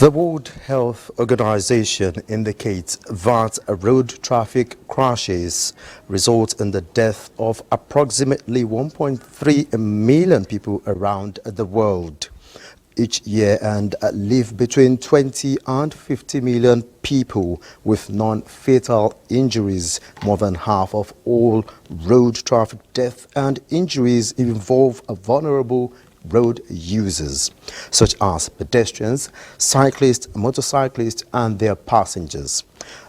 The World Health Organization indicates that road traffic crashes result in the death of approximately 1.3 million people around the world each year and leave between 20 and 50 million people with non-fatal injuries. More than half of all road traffic deaths and injuries involve vulnerable road users, such as pedestrians, cyclists, motorcyclists, and their passengers.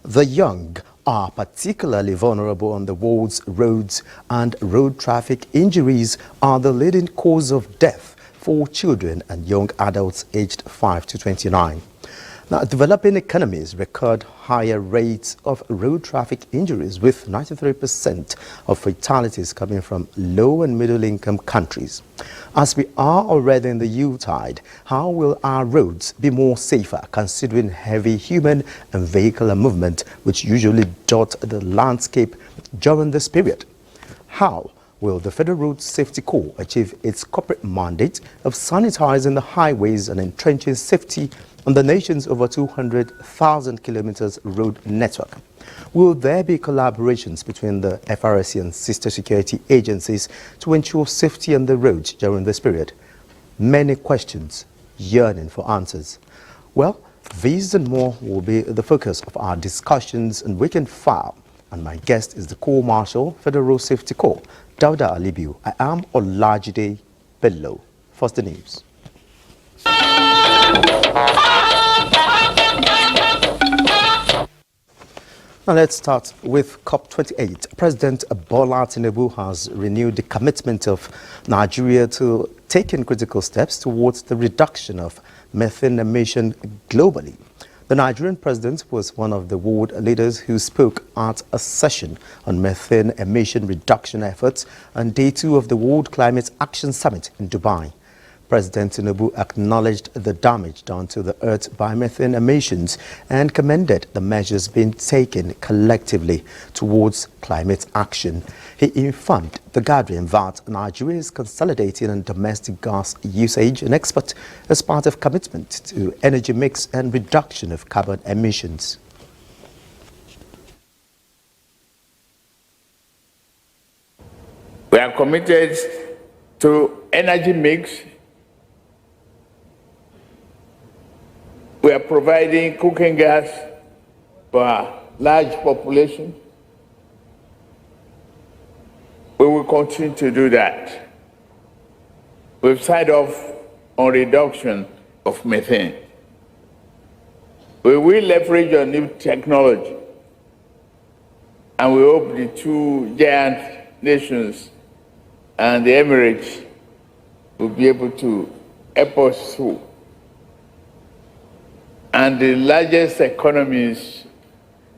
The young are particularly vulnerable on the world's roads, and road traffic injuries are the leading cause of death for children and young adults aged 5 to 29. Now, developing economies record higher rates of road traffic injuries, with 93% of fatalities coming from low and middle income countries. As we are already in the Yuletide, how will our roads be more safer considering heavy human and vehicular movement which usually dot the landscape during this period? How will the Federal Road Safety Corps achieve its corporate mandate of sanitizing the highways and entrenching safety on the nation's over 200,000 kilometers road network? Will there be collaborations between the FRSC and sister security agencies to ensure safety on the road during this period? Many questions yearning for answers. Well, these and more will be the focus of our discussions on Weekend File. And my guest is the Corps Marshal, Federal Road Safety Corps, Dauda Alibiu. I am Olajide Bello. First the news. Now let's start with COP28. President Bola Tinubu has renewed the commitment of Nigeria to taking critical steps towards the reduction of methane emission globally. The Nigerian president was one of the world leaders who spoke at a session on methane emission reduction efforts on Day 2 of the World Climate Action Summit in Dubai. President Tinubu acknowledged the damage done to the earth by methane emissions and commended the measures being taken collectively towards climate action. He informed the gathering that Nigeria is consolidating on domestic gas usage and export as part of commitment to energy mix and reduction of carbon emissions. We are committed to energy mix. We are providing cooking gas for a large population. We will continue to do that. We've signed off on reduction of methane. We will leverage on new technology, and we hope the two giant nations and the Emirates will be able to help us through. And the largest economies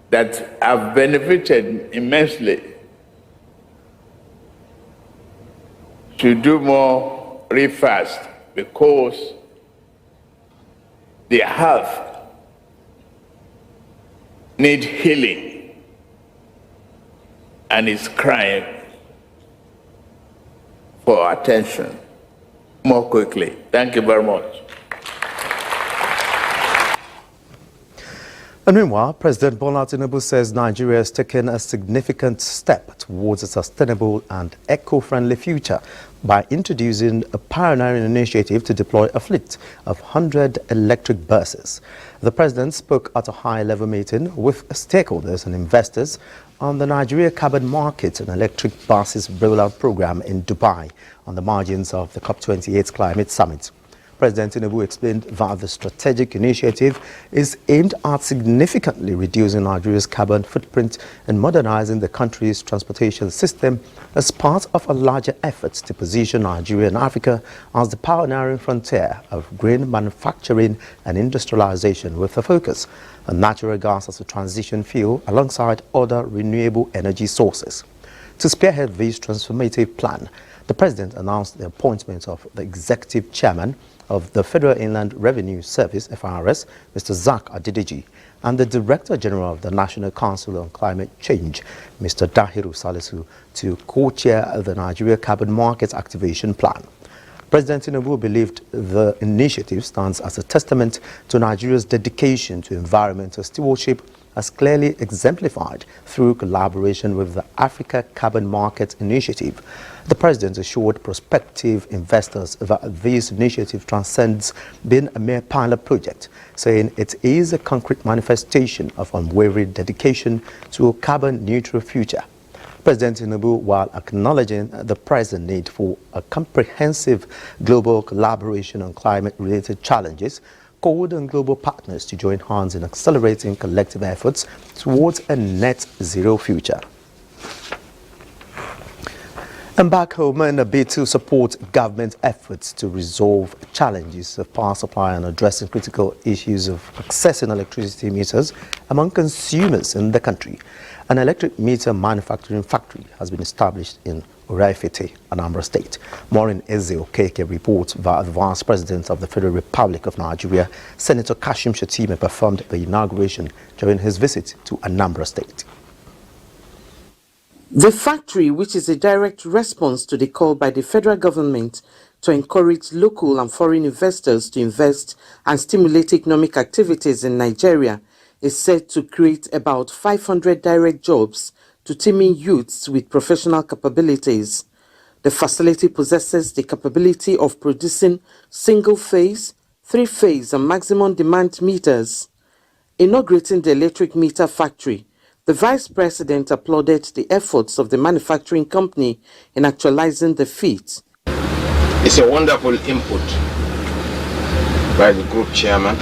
that have benefited immensely should do more really fast, because their health need healing and is crying for attention more quickly. Thank you very much. And meanwhile, President Bola Tinubu says Nigeria has taken a significant step towards a sustainable and eco-friendly future by introducing a pioneering initiative to deploy a fleet of 100 electric buses. The president spoke at a high-level meeting with stakeholders and investors on the Nigeria carbon market and electric buses rollout program in Dubai on the margins of the COP28 Climate Summit. President Tinubu explained that the strategic initiative is aimed at significantly reducing Nigeria's carbon footprint and modernizing the country's transportation system as part of a larger effort to position Nigeria and Africa as the pioneering frontier of green manufacturing and industrialization, with a focus on natural gas as a transition fuel alongside other renewable energy sources. To spearhead this transformative plan, the president announced the appointment of the executive chairman of the Federal Inland Revenue Service, FIRS, Mr. Zach Adedeji, and the Director General of the National Council on Climate Change, Mr. Dahiru Salisu, to co-chair the Nigeria Carbon Market Activation Plan. President Tinubu believed the initiative stands as a testament to Nigeria's dedication to environmental stewardship, as clearly exemplified through collaboration with the Africa Carbon Market Initiative. The president assured prospective investors that this initiative transcends being a mere pilot project, saying it is a concrete manifestation of unwavering dedication to a carbon-neutral future. President Tinubu, while acknowledging the present need for a comprehensive global collaboration on climate-related challenges, called on global partners to join hands in accelerating collective efforts towards a net zero future. And back home, in a bid to support government efforts to resolve challenges of power supply and addressing critical issues of accessing electricity meters among consumers in the country, an electric meter manufacturing factory has been established in Oraifite, Anambra State. Maureen Eze-Okeke reports that the Vice President of the Federal Republic of Nigeria, Senator Kashim Shettima, performed the inauguration during his visit to Anambra State. The factory, which is a direct response to the call by the federal government to encourage local and foreign investors to invest and stimulate economic activities in Nigeria, is set to create about 500 direct jobs to teeming youths with professional capabilities. The facility possesses the capability of producing single-phase, three-phase and maximum demand meters. Inaugurating the electric meter factory, the Vice President applauded the efforts of the manufacturing company in actualizing the feat. It's a wonderful input by the group chairman.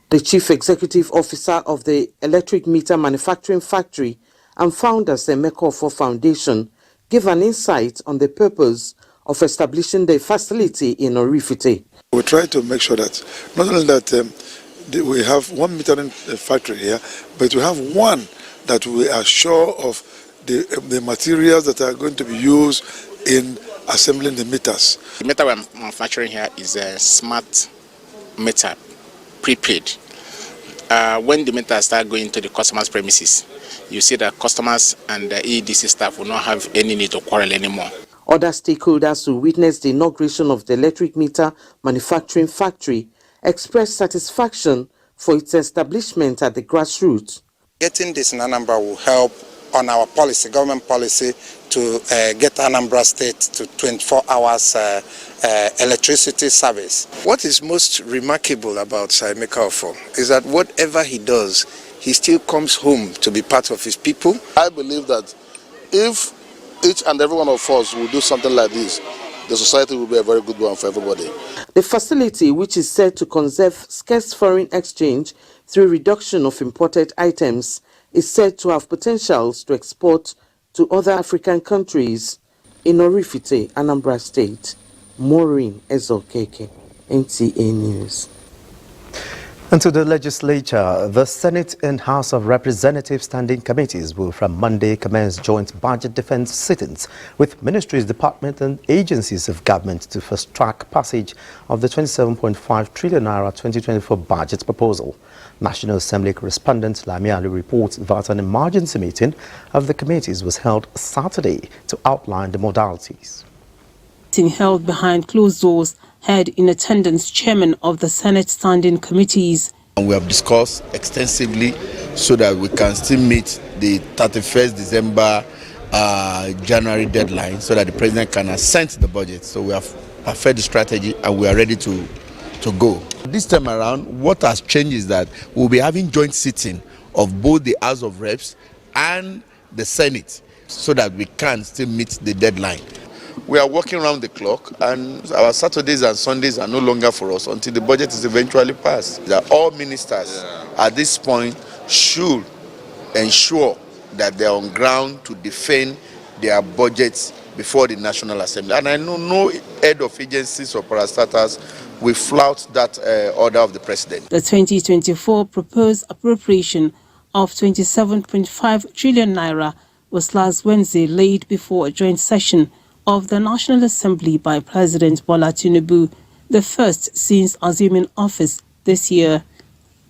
The Chief Executive Officer of the Electric Meter Manufacturing Factory and founders the Emeka Foundation give an insight on the purpose of establishing the facility in Oraifite. We try to make sure that not only that we have one metering factory here, but we have one that we are sure of the materials that are going to be used in assembling the meters. The meter we're manufacturing here is a smart meter, prepaid. When the meters start going to the customer's premises, you see that customers and the EDC staff will not have any need to quarrel anymore. Other stakeholders who witnessed the inauguration of the electric meter manufacturing factory expressed satisfaction for its establishment at the grassroots. Getting this in Anambra will help on our policy, government policy, to get Anambra State to 24 hours electricity service. What is most remarkable about Emeka Offor is that whatever he does, he still comes home to be part of his people. I believe that if each and every one of us will do something like this, the society will be a very good one for everybody. The facility, which is said to conserve scarce foreign exchange through reduction of imported items, is said to have potentials to export to other African countries. In Oraifite, Anambra State, Maureen Eze-Okeke, NTA News. And to the legislature, the Senate and House of Representatives standing committees will from Monday commence joint budget defense sittings with ministries, departments and agencies of government to fast-track passage of the 27.5 trillion naira 2024 budget proposal. National Assembly correspondent Lami Ali reports that an emergency meeting of the committees was held Saturday to outline the modalities. Held behind closed doors, had in attendance chairman of the Senate standing committees. And we have discussed extensively so that we can still meet the 31st December January deadline so that the president can assent the budget. So we have perfected the strategy and we are ready to go. This time around, what has changed is that we'll be having joint sitting of both the House of Reps and the Senate so that we can still meet the deadline. We are working around the clock, and our Saturdays and Sundays are no longer for us until the budget is eventually passed. That all ministers at this point should ensure that they are on ground to defend their budgets before the National Assembly. And I know no head of agencies or parastatals will flout that order of the President. The 2024 proposed appropriation of 27.5 trillion naira was last Wednesday laid before a joint session of the National Assembly by President Bola Tinubu, the first since assuming office this year.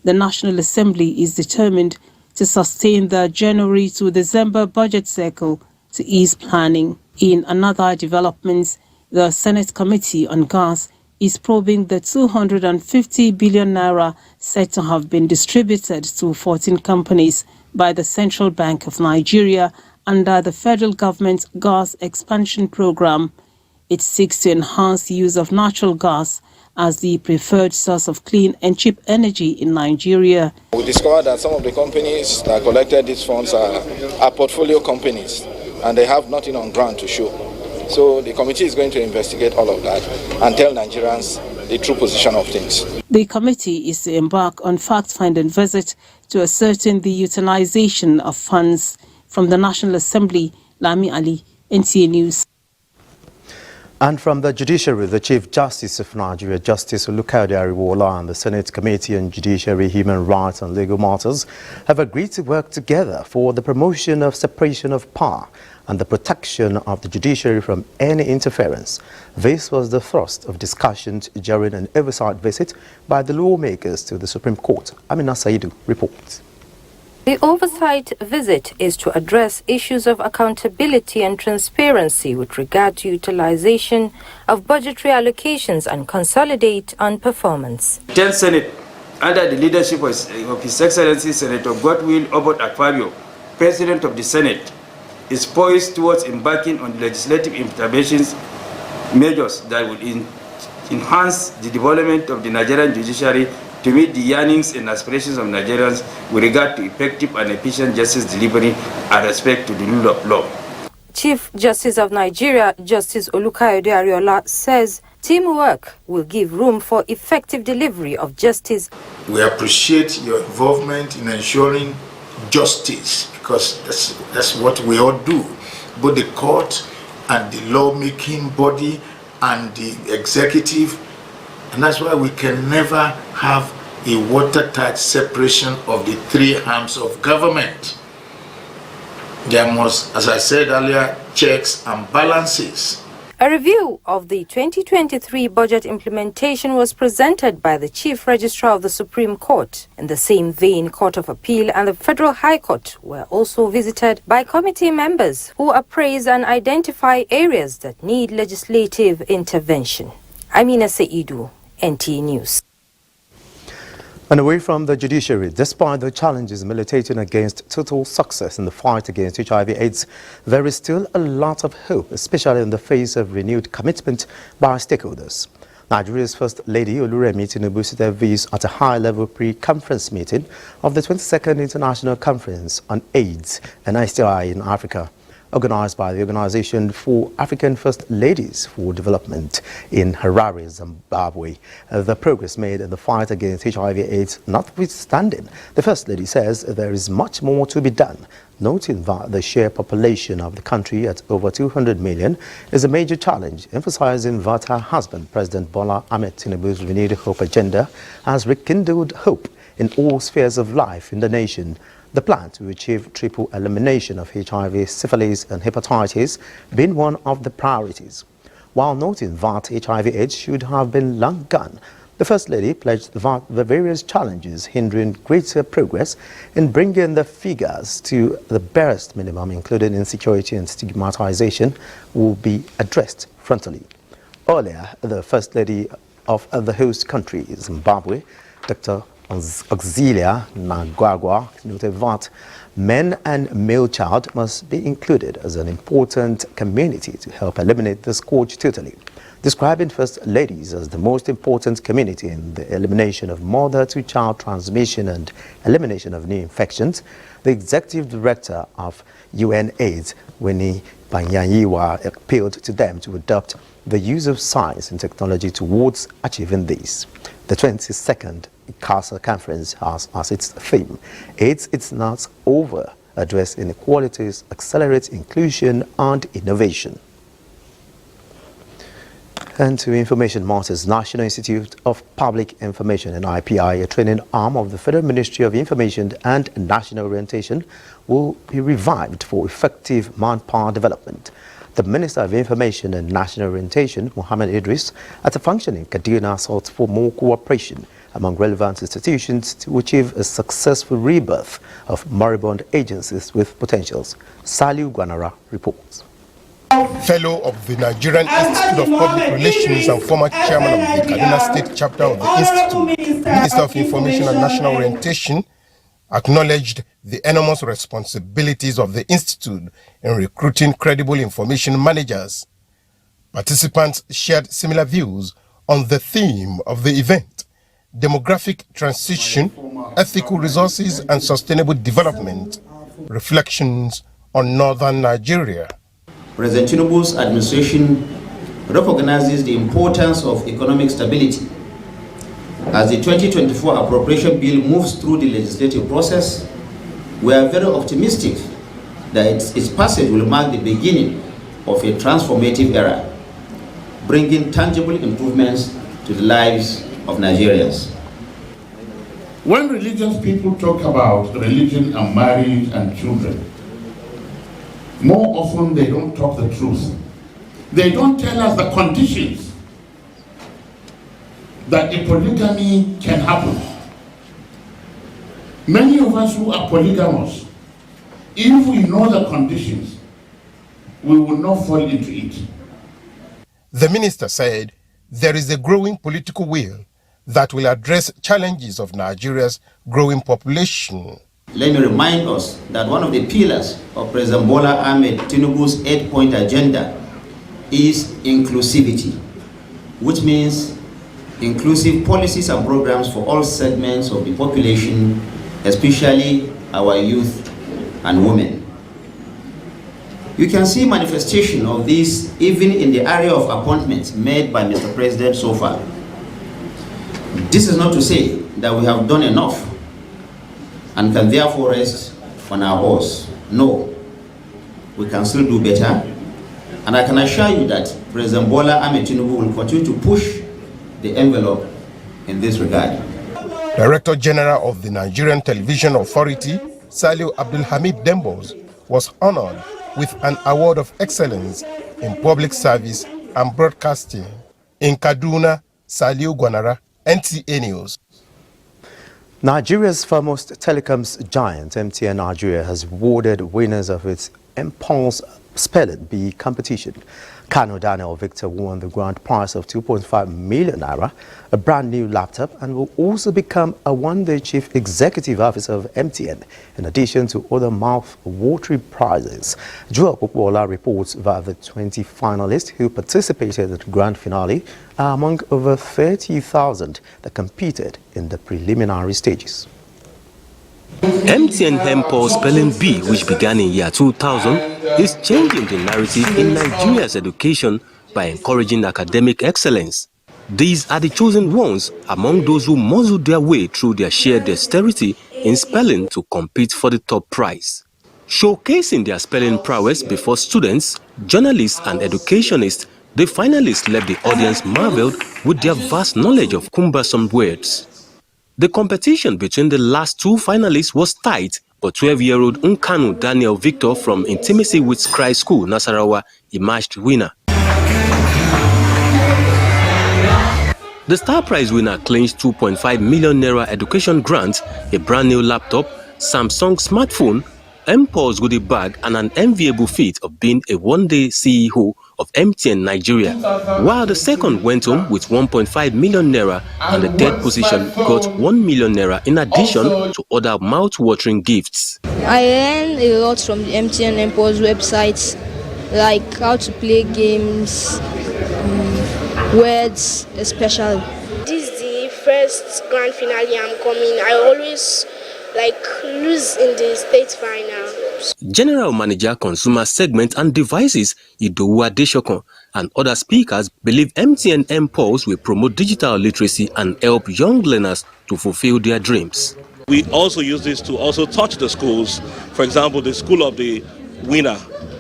The National Assembly is determined to sustain the January to December budget cycle to ease planning. In another development, The Senate Committee on Gas is probing the 250 billion naira said to have been distributed to 14 companies by the Central Bank of Nigeria under the federal government's gas expansion program. It seeks to enhance the use of natural gas as the preferred source of clean and cheap energy in Nigeria. We discovered that some of the companies that collected these funds are portfolio companies, and they have nothing on ground to show. So the committee is going to investigate all of that and tell Nigerians the true position of things. The committee is to embark on fact-finding visit to ascertain the utilization of funds. From the National Assembly, Lami Ali, NTA News. And from the Judiciary, the Chief Justice of Nigeria, Justice Olukayode Ariwoola, and the Senate Committee on Judiciary, Human Rights and Legal Matters have agreed to work together for the promotion of separation of power and the protection of the judiciary from any interference. This was the thrust of discussions during an oversight visit by the lawmakers to the Supreme Court. Amina Saidu reports. The oversight visit is to address issues of accountability and transparency with regard to utilization of budgetary allocations and consolidate on performance. 10th Senate, under the leadership of His Excellency Senator Godwill Obot Akpabio, President of the Senate, is poised towards embarking on legislative interventions measures that would enhance the development of the Nigerian judiciary to meet the yearnings and aspirations of Nigerians with regard to effective and efficient justice delivery and respect to the rule of law. Chief Justice of Nigeria, Justice Olukayode Ariwoola, says teamwork will give room for effective delivery of justice. We appreciate your involvement in ensuring justice, because that's what we all do. Both the court and the lawmaking body and the executive. And that's why we can never have a watertight separation of the three arms of government. There must, as I said earlier, checks and balances. A review of the 2023 budget implementation was presented by the Chief Registrar of the Supreme Court. In the same vein, Court of Appeal and the Federal High Court were also visited by committee members who appraise and identify areas that need legislative intervention. Amina Saidu, NTA News. And away from the judiciary, despite the challenges militating against total success in the fight against HIV/AIDS, there is still a lot of hope, especially in the face of renewed commitment by stakeholders. Nigeria's First Lady Oluremi Tinubu said this at a high-level pre-conference meeting of the 22nd International Conference on AIDS and STI in Africa, organized by the Organization for African First Ladies for Development in Harare, Zimbabwe. The progress made in the fight against HIV/AIDS notwithstanding, the First Lady says there is much more to be done, noting that the sheer population of the country at over 200 million is a major challenge, emphasizing that her husband, President Bola Ahmed Tinubu's renewed hope agenda, has rekindled hope in all spheres of life in the nation. The plan to achieve triple elimination of HIV, syphilis and hepatitis being one of the priorities. While noting that HIV/AIDS should have been long gone, the First Lady pledged that the various challenges hindering greater progress in bringing the figures to the barest minimum, including insecurity and stigmatization, will be addressed frontally. Earlier, the First Lady of the host country, Zimbabwe, Dr. Auxilia Nagwagwa, noted that men and male child must be included as an important community to help eliminate the scourge totally. Describing First Ladies as the most important community in the elimination of mother-to-child transmission and elimination of new infections, the Executive Director of UNAIDS, Winnie Banyanyiwa, appealed to them to adopt the use of science and technology towards achieving this. The 22nd CASA conference has as its theme, AIDS It's Not Over, address inequalities, accelerate inclusion and innovation. And to Information Matters, National Institute of Public Information and IPI, a training arm of the Federal Ministry of Information and National Orientation, will be revived for effective manpower development. The Minister of Information and National Orientation, Mohammed Idris, at a function in Kaduna, sought for more cooperation among relevant institutions to achieve a successful rebirth of moribund agencies with potentials. Saliu Gwanara reports. Fellow of the Nigerian Institute of Public Relations and former chairman of the Kaduna State chapter of the Institute, Minister of Information and National Orientation, acknowledged the enormous responsibilities of the Institute in recruiting credible information managers. Participants shared similar views on the theme of the event: demographic transition, ethical resources, and sustainable development, reflections on northern Nigeria. President Tinubu's administration recognizes the importance of economic stability. As the 2024 appropriation bill moves through the legislative process, we are very optimistic that its passage will mark the beginning of a transformative era, bringing tangible improvements to the lives of Nigerians. When religious people talk about religion and marriage and children, more often they don't talk the truth. They don't tell us the conditions that a polygamy can happen. Many of us who are polygamous, if we know the conditions, we will not fall into it. The minister said there is a growing political will that will address challenges of Nigeria's growing population. Let me remind us that one of the pillars of President Bola Ahmed Tinubu's 8-point agenda is inclusivity, which means inclusive policies and programs for all segments of the population, especially our youth and women. You can see manifestation of this even in the area of appointments made by Mr. President so far. This is not to say that we have done enough and can therefore rest on our horse. No, we can still do better. And I can assure you that President Bola Ahmed Tinubu will continue to push the envelope in this regard. Director General of the Nigerian Television Authority, Saliu Abdul Hamid Dembos, was honored with an award of excellence in public service and broadcasting. In Kaduna, Saliu Gwanara, NTA News. Nigeria's foremost telecoms giant, NTA Nigeria, has awarded winners of its Impulse Spelling Bee competition. Kano Daniel Victor won the grand prize of 2.5 million naira, a brand new laptop, and will also become a one-day chief executive officer of MTN, in addition to other mouth-watering prizes. Joel Pukwola reports that the 20 finalists who participated in the grand finale are among over 30,000 that competed in the preliminary stages. MTN Impulse Spelling Bee, which began in year 2000, is changing the narrative in Nigeria's education by encouraging academic excellence. These are the chosen ones among those who muzzled their way through their sheer dexterity in spelling to compete for the top prize. Showcasing their spelling prowess before students, journalists and educationists, the finalists left the audience marveled with their vast knowledge of cumbersome words. The competition between the last two finalists was tight, but 12-year-old Kano Daniel Victor from Intimacy with Cry School, Nasarawa, emerged winner. The star prize winner clinched 2.5 million naira education grant, a brand new laptop, Samsung smartphone, Impulse goodie bag, and an enviable feat of being a one-day CEO of MTN Nigeria, while the second went home with 1.5 million naira and the third position got 1 million naira in addition to other mouth-watering gifts. I learned a lot from the MTN Impulse website, like how to play games, words especially. This is the first grand finale I'm coming. I always lose in the state final. General Manager Consumer Segment and Devices Idowu Adeshokon and other speakers believe MTN Impulse will promote digital literacy and help young learners to fulfill their dreams. We also use this to also touch the schools. For example, the school of the winner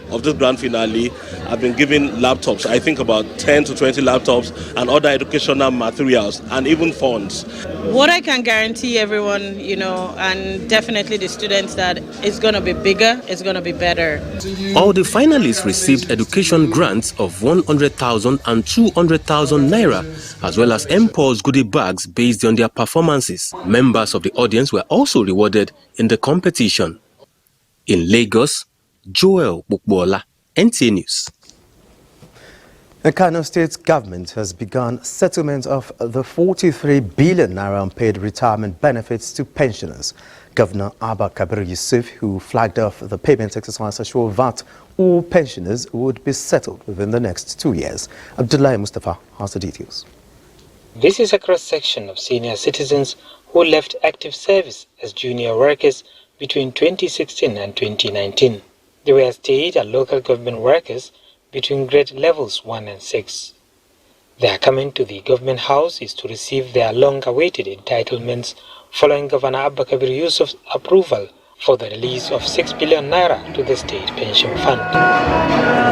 of this grand finale have been given laptops, I think about 10 to 20 laptops and other educational materials and even funds. What I can guarantee everyone, and definitely the students, that it's going to be bigger, it's going to be better. All the finalists received education grants of 100,000 and 200,000 naira, as well as Impulse goodie bags based on their performances. Members of the audience were also rewarded in the competition. In Lagos, Joel Pukwola, NTA News. The Kano state government has begun settlement of the 43 billion naira unpaid retirement benefits to pensioners. Governor Abba Kabir Yusuf, who flagged off the payment exercise, assured that all pensioners would be settled within the next 2 years. Abdullahi Mustafa has the details. This is a cross-section of senior citizens who left active service as junior workers between 2016 and 2019. They were state and local government workers between grade levels 1 and 6. Their coming to the government house is to receive their long-awaited entitlements following Governor Abba Kabir Yusuf's approval for the release of 6 billion naira to the state pension fund.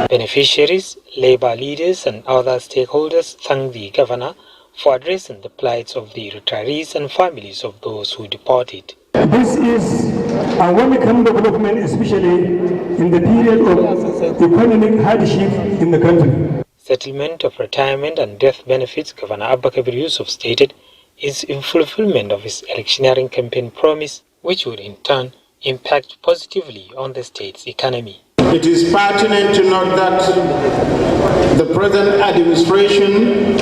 Beneficiaries, labor leaders and other stakeholders thank the governor for addressing the plights of the retirees and families of those who departed. This is a welcome development, especially in the period of economic hardship in the country. Settlement of retirement and death benefits, Governor Abba Kabir Yusuf stated, is in fulfillment of his electioneering campaign promise, which would in turn impact positively on the state's economy. It is pertinent to note that the present administration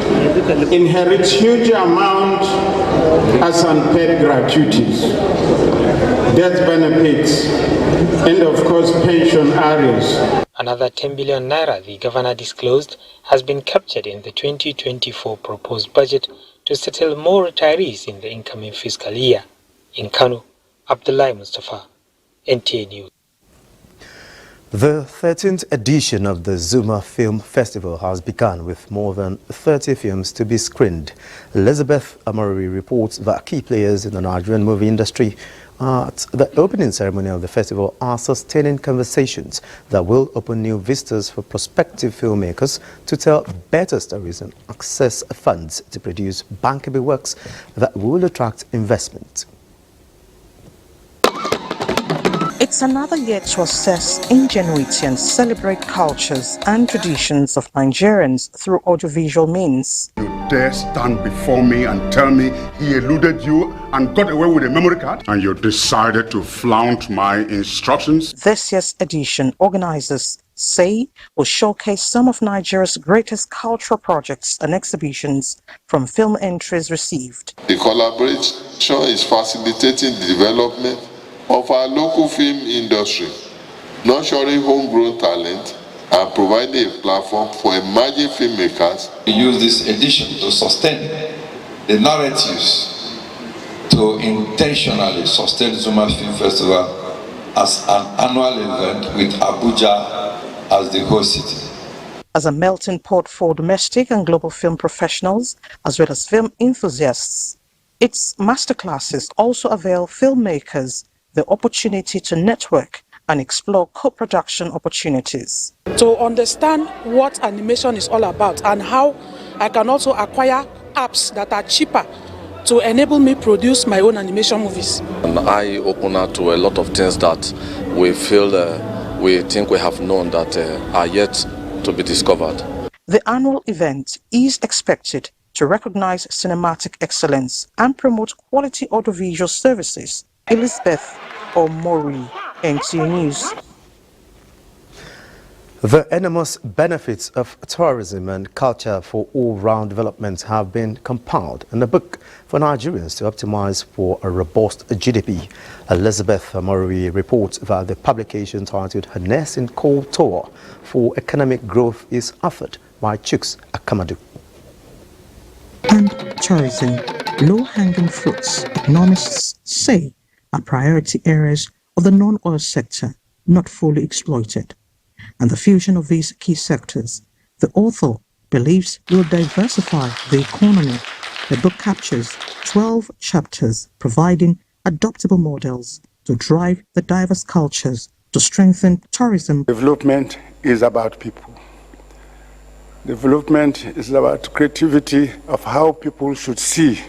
inherits huge amount as unpaid gratuities, death benefits, and of course pension arrears. Another 10 billion naira the governor disclosed has been captured in the 2024 proposed budget to settle more retirees in the incoming fiscal year. In Kano, Abdullahi Mustafa, NTA News. The 13th edition of the Zuma Film Festival has begun with more than 30 films to be screened. Elizabeth Amori reports that key players in the Nigerian movie industry at the opening ceremony of the festival are sustaining conversations that will open new vistas for prospective filmmakers to tell better stories and access funds to produce bankable works that will attract investment. It's another year to assess ingenuity and celebrate cultures and traditions of Nigerians through audiovisual means. You dare stand before me and tell me he eluded you and got away with a memory card? And you decided to flaunt my instructions? This year's edition, organizers say, will showcase some of Nigeria's greatest cultural projects and exhibitions from film entries received. The collaboration is facilitating the development of our local film industry, nurturing homegrown talent and providing a platform for emerging filmmakers. We use this edition to sustain the narratives, to intentionally sustain Zuma Film Festival as an annual event with Abuja as the host city. As a melting pot for domestic and global film professionals, as well as film enthusiasts, its masterclasses also avail filmmakers the opportunity to network and explore co-production opportunities. To understand what animation is all about and how I can also acquire apps that are cheaper to enable me produce my own animation movies. An eye-opener to a lot of things that we feel, we think we have known that are yet to be discovered. The annual event is expected to recognize cinematic excellence and promote quality audiovisual services. Elizabeth Omori, NTA News. The enormous benefits of tourism and culture for all-round development have been compiled in a book for Nigerians to optimize for a robust GDP. Elizabeth Amori reports that the publication titled Harness in Coal Tour for Economic Growth is authored by Chuks Akamadu. And tourism, low-hanging fruits, economists say, are priority areas of the non-oil sector not fully exploited. And the fusion of these key sectors, the author believes, will diversify the economy. The book captures 12 chapters providing adoptable models to drive the diverse cultures to strengthen tourism. Development is about people. Development is about creativity of how people should see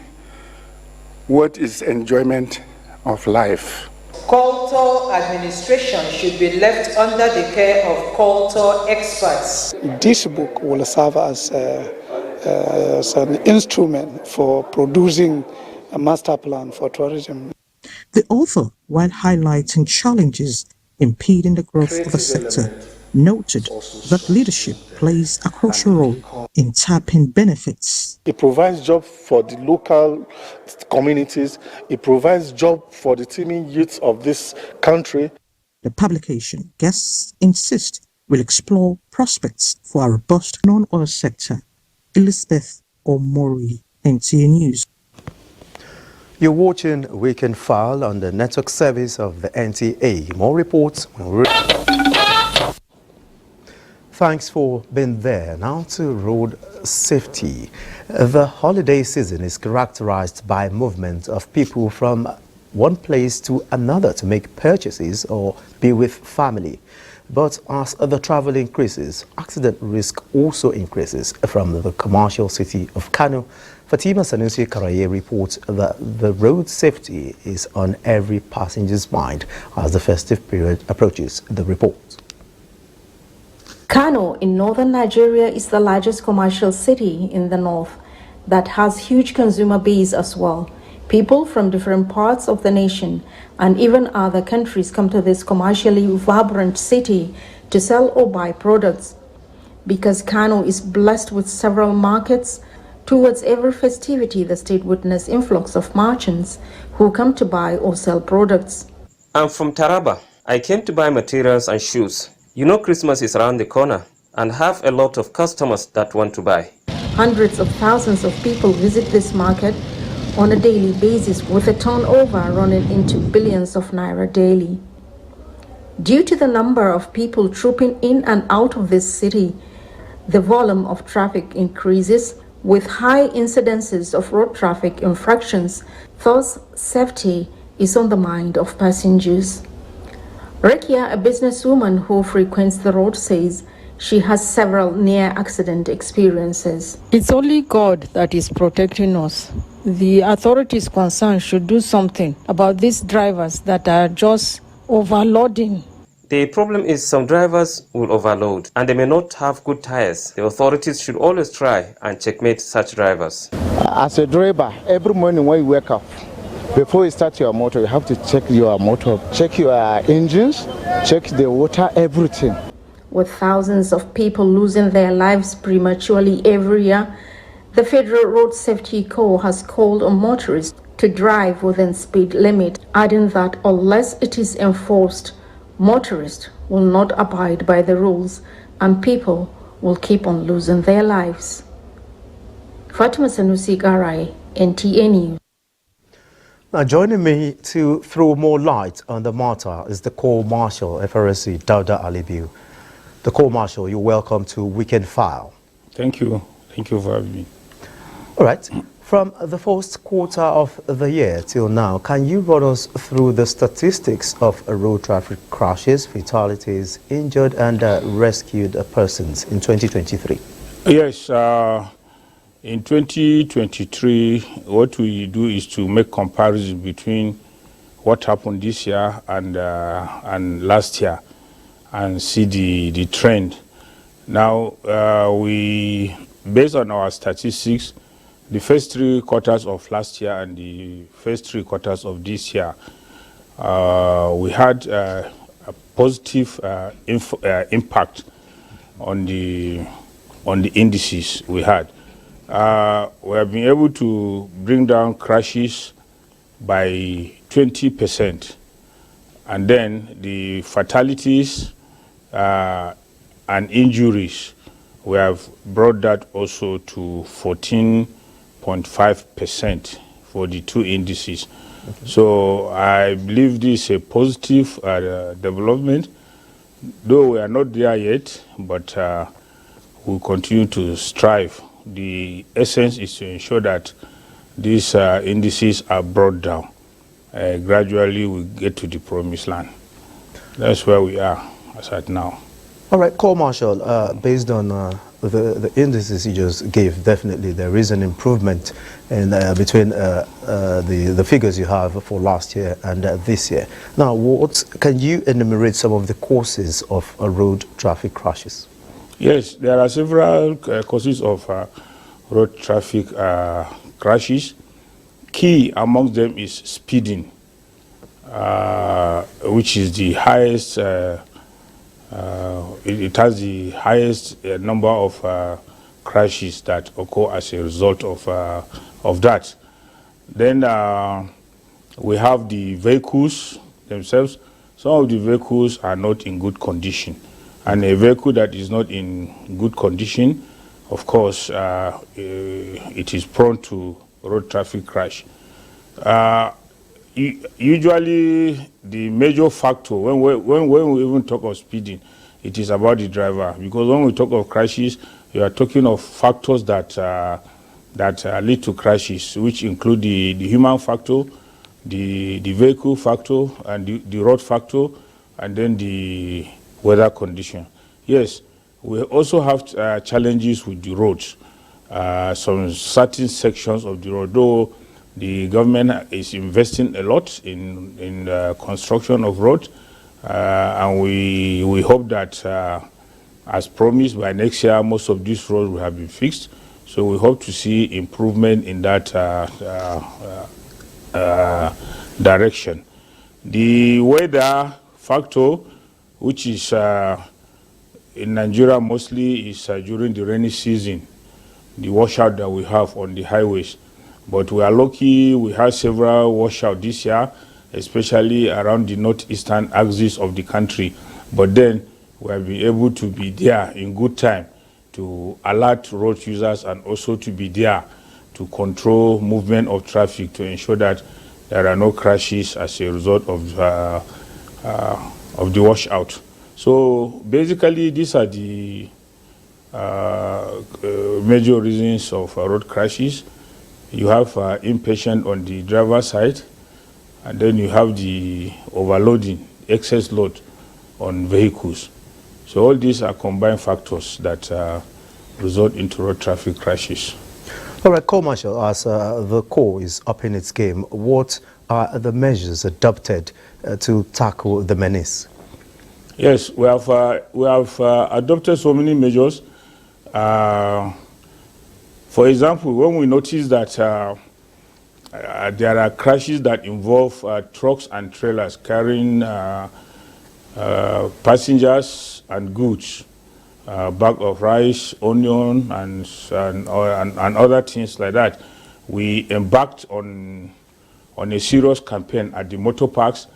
what is enjoyment of life. Cultural administration should be left under the care of cultural experts. This book will serve as an instrument for producing a master plan for tourism. The author, while highlighting challenges impeding the growth of the sector, noted that leadership plays a crucial role in tapping benefits. It provides jobs for the local communities. It provides jobs for the teeming youth of this country. The publication, guests insist, will explore prospects for a robust non-oil sector. Elizabeth Omori, NTA News. You're watching Weekend File on the network service of the NTA. More reports. Thanks for being there. Now to road safety. The holiday season is characterized by movement of people from one place to another to make purchases or be with family. But as the travel increases, accident risk also increases. From the commercial city of Kano, Fatima Sanusi Karaye reports that the road safety is on every passenger's mind as the festive period approaches. The report. Kano in northern Nigeria is the largest commercial city in the north that has huge consumer base as well. People from different parts of the nation and even other countries come to this commercially vibrant city to sell or buy products. Because Kano is blessed with several markets, towards every festivity the state witnessed influx of merchants who come to buy or sell products. I'm from Taraba. I came to buy materials and shoes. You know Christmas is around the corner and have a lot of customers that want to buy. Hundreds of thousands of people visit this market on a daily basis with a turnover running into billions of naira daily. Due to the number of people trooping in and out of this city, the volume of traffic increases with high incidences of road traffic infractions. Thus, safety is on the mind of passengers. Rekia, a businesswoman who frequents the road, says she has several near-accident experiences. It's only God that is protecting us. The authorities concerned should do something about these drivers that are just overloading. The problem is some drivers will overload and they may not have good tires. The authorities should always try and checkmate such drivers. As a driver, every morning when you wake up, before you start your motor, you have to check your motor, check your engines, check the water, everything. With thousands of people losing their lives prematurely every year, the Federal Road Safety Corps has called on motorists to drive within speed limit, adding that unless it is enforced, motorists will not abide by the rules and people will keep on losing their lives. Fatima Sanusi Garai, NTA News. Now, joining me to throw more light on the matter is the Corps Marshal, FRSC, Dauda Alibiu. The Corps Marshal, you're welcome to Weekend File. Thank you. Thank you for having me. All right. From the first quarter of the year till now, can you run us through the statistics of road traffic crashes, fatalities, injured and rescued persons in 2023? Yes. In 2023, what we do is to make comparison between what happened this year and last year and see the trend. Now, we, based on our statistics, the first 3 quarters of last year and the first 3 quarters of this year, we had a positive impact on the indices we had. We have been able to bring down crashes by 20%, and then the fatalities and injuries, we have brought that also to 14.5% for the 2 indices. Okay. So I believe this is a positive development, though we are not there yet, but we'll continue to strive. The essence is to ensure that these indices are brought down. Gradually we get to the promised land. That's where we are as at now. All right, Corps Marshal, based on the indices you just gave, definitely there is an improvement in, between the figures you have for last year and this year. Now, can you enumerate some of the causes of road traffic crashes? Yes, there are several causes of road traffic crashes. Key amongst them is speeding, which is the highest it has the highest number of crashes that occur as a result of that. Then we have the vehicles themselves. Some of the vehicles are not in good condition, and a vehicle that is not in good condition, of course, it is prone to road traffic crash. Usually, the major factor when we even talk of speeding, it is about the driver, because when we talk of crashes, we are talking of factors that lead to crashes, which include the human factor, the vehicle factor, and the road factor, and then the weather condition. Yes, we also have challenges with the roads. Some certain sections of the road, though the government is investing a lot in construction of roads, and we hope that, as promised, by next year, most of these roads will have been fixed. So we hope to see improvement in that direction. The weather factor, which is in Nigeria mostly, is during the rainy season, the washout that we have on the highways. But we are lucky, we have several washouts this year, especially around the northeastern axis of the country. But then we have been able to be there in good time to alert road users, and also to be there to control movement of traffic, to ensure that there are no crashes as a result of the washout. So basically, these are the major reasons of road crashes. You have impatience on the driver's side, and then you have the overloading, excess load on vehicles. So all these are combined factors that result into road traffic crashes. All right, Co-Marshal, as the Corps is upping its game, what are the measures adopted to tackle the menace? Yes, we have adopted so many measures. For example, when we notice that there are crashes that involve trucks and trailers carrying passengers and goods, bag of rice, onion, and other things like that, we embarked on a serious campaign at the motor parks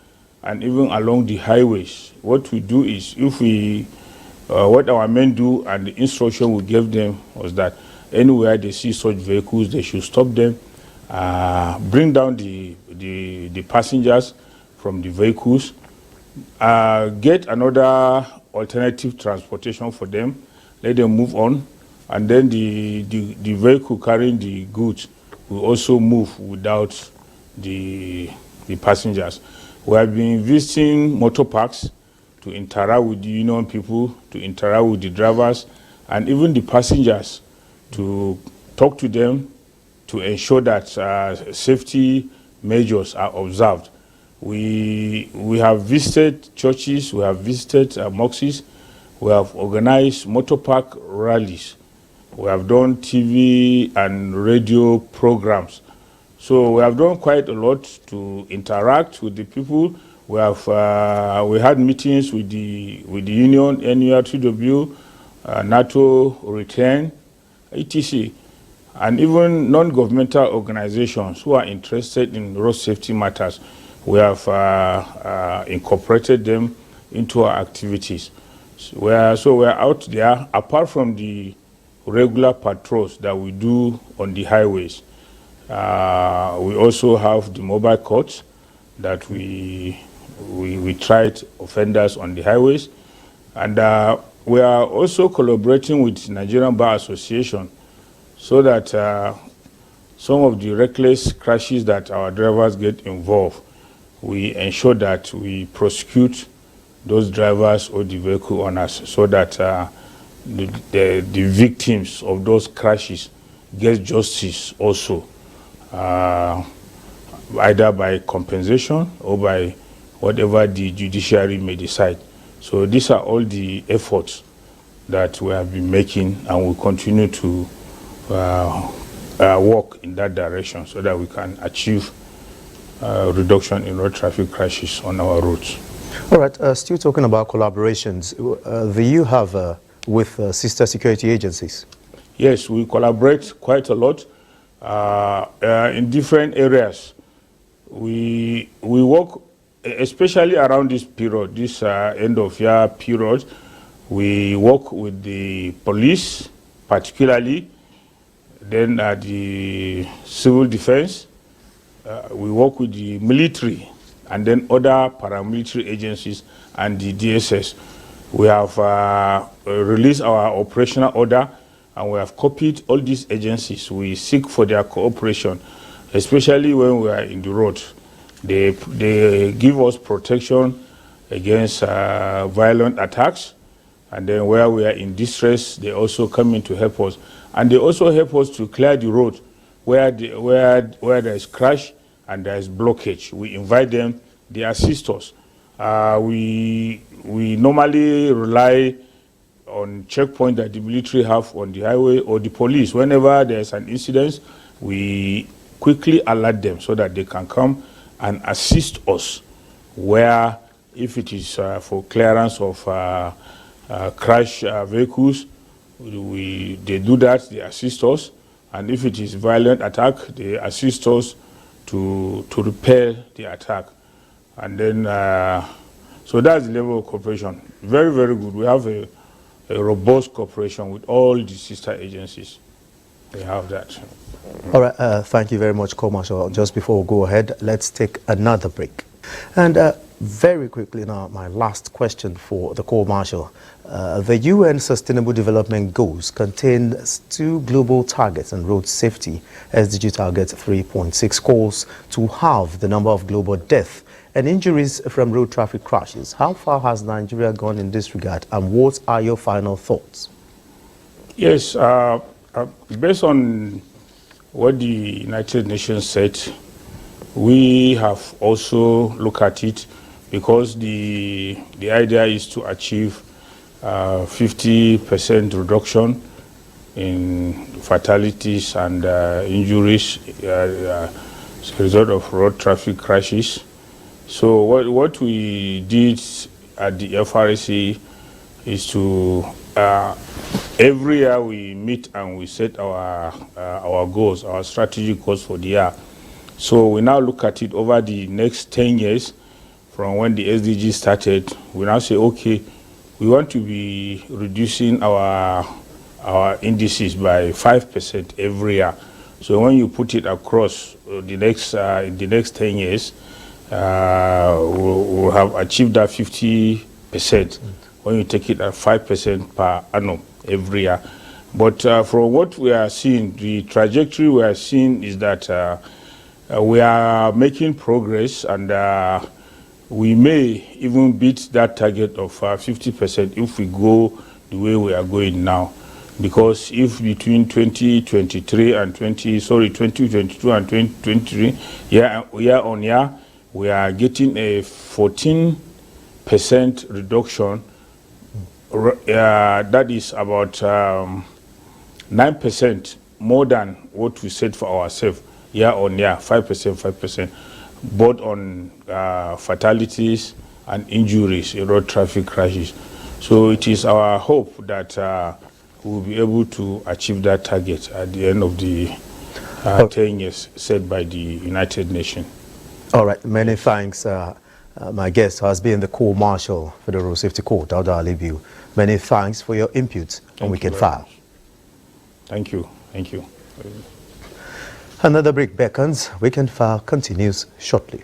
and even along the highways. What we do is, what our men do, and the instruction we gave them was that anywhere they see such vehicles, they should stop them, bring down the passengers from the vehicles, get another alternative transportation for them, let them move on, and then the vehicle carrying the goods will also move without the passengers. We have been visiting motor parks to interact with the union people, to interact with the drivers, and even the passengers, to talk to them, to ensure that safety measures are observed. We have visited churches, we have visited mosques, we have organized motor park rallies, we have done TV and radio programs. So we have done quite a lot to interact with the people. We had meetings with the union, NURTW, NATO, Return, etc., and even non-governmental organizations who are interested in road safety matters. We have incorporated them into our activities. So we're out there, apart from the regular patrols that we do on the highways. We also have the mobile courts that we tried offenders on the highways, and we are also collaborating with Nigerian Bar Association so that some of the reckless crashes that our drivers get involved, we ensure that we prosecute those drivers or the vehicle owners, so that the victims of those crashes get justice also, either by compensation or by whatever the judiciary may decide. So these are all the efforts that we have been making, and will continue to work in that direction so that we can achieve reduction in road traffic crashes on our roads. All right, still talking about collaborations, do you have with sister security agencies? Yes, we collaborate quite a lot in different areas. We work, especially around this period, this end of year period. We work with the police, particularly, then the civil defense. We work with the military, and then other paramilitary agencies and the DSS. We have released our operational order, and we have copied all these agencies. We seek for their cooperation, especially when we are in the road. They give us protection against violent attacks, and then where we are in distress, they also come in to help us. And they also help us to clear the road where there is crash and there is blockage. We invite them, they assist us. We normally rely on checkpoint that the military have on the highway or the police. Whenever there's an incident, we quickly alert them so that they can come and assist us where, if it is for clearance of crash vehicles, they do that, they assist us. And if it is violent attack, they assist us to repel the attack. And then, so that's the level of cooperation. Very, very good. We have a robust cooperation with all the sister agencies. They have that. All right, thank you very much, Co-Marshal. Just before we go ahead, let's take another break. And very quickly now, my last question for the Co-Marshal. The UN Sustainable Development Goals contain 2 global targets on road safety. SDG Target 3.6 calls to halve the number of global deaths and injuries from road traffic crashes. How far has Nigeria gone in this regard, and what are your final thoughts? Yes, based on what the United Nations said, we have also looked at it, because the idea is to achieve 50% reduction in fatalities and injuries as a result of road traffic crashes. So what we did at the FRC is to every year we meet and we set our goals, our strategic goals for the year. So we now look at it over the next 10 years from when the SDG started. We now say, okay, we want to be reducing our indices by 5% every year. So when you put it across the next 10 years, we'll have achieved that 50% when you take it at 5% per annum every year. But from what we are seeing, the trajectory we are seeing is that we are making progress, and we may even beat that target of 50% if we go the way we are going now. Because if between 2022 and 2023, year on year, we are getting a 14% reduction, that is about 9% more than what we set for ourselves year on year, 5%, both on fatalities and injuries in road traffic crashes. So it is our hope that we'll be able to achieve that target at the end of the 10 years set by the United Nations. All right, many thanks. My guest has been the Co-Marshal for the Road Safety Corps, Dauda Alibiu. Many thanks for your input on Weekend File. Thank you. Thank you. Another break beckons. Weekend File continues shortly.